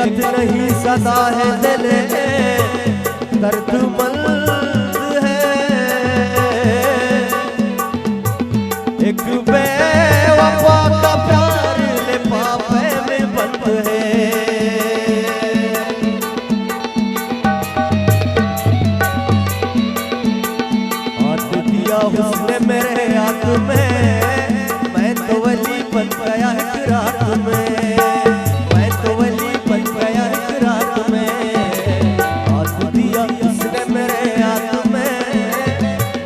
मिलत नहीं सदा है दिल दर्दमंद है। एक बेवफा का प्यार लिफाफे में बंद है। हाथ दिया उसने मेरे हाथ में, मैं तो वली बन गया एक रात में, मैं तो वली बन गया एक रात में। हाथ दिया उसने मेरे हाथ में,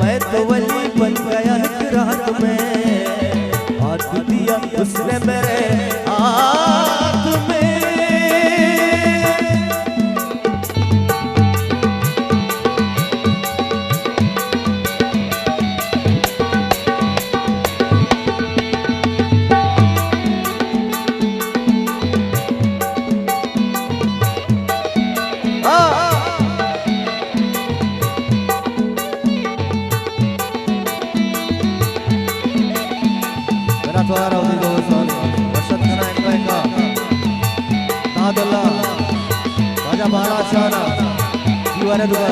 मैं तो वली बन गया एक रात में। हाथ दिया उसने मेरे हाथ में। Suara uji dosan, Rasad Khana Eka, Tahdullah, Raja Bala Shana, Jiwara Dua.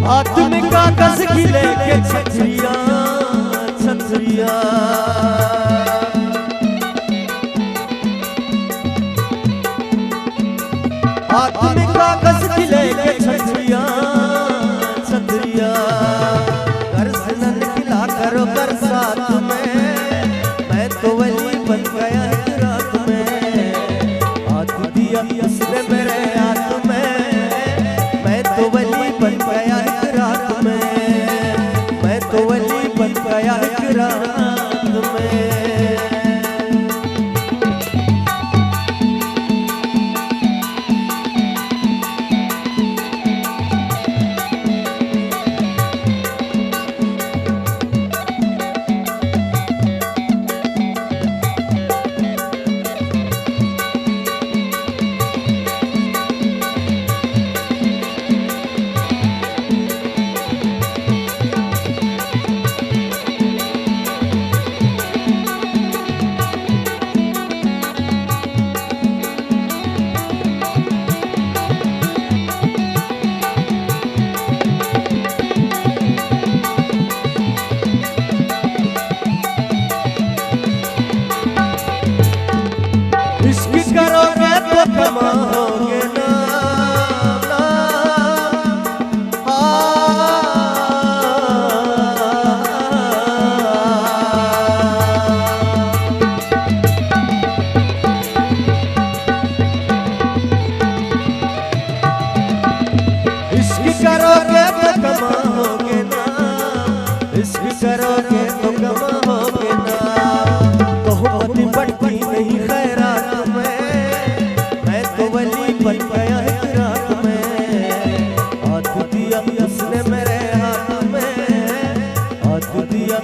हाथ में कागज गिले के छतरिया छतरिया, हाथ में कागज गिले के छतरिया छतरिया। घर से न निकला करो कर साथ में, मैं तो वली बन गया एक रात में। हाथ दिया उसने मेरे हाथ में, मैं तो वली बन गया एक रात में, मैं तो वली बन गया एक रात में। करोगे तो कमाओगे ना, इश्क करोगे तो कमाओगे ना, इश्क करोगे तो कमाओगे ना। तोहमत बढ़ती नहीं खैरात में, मैं तो वली बन गया एक रात में। हाथ दिया उसने मेरे हाथ में, हाथ दिया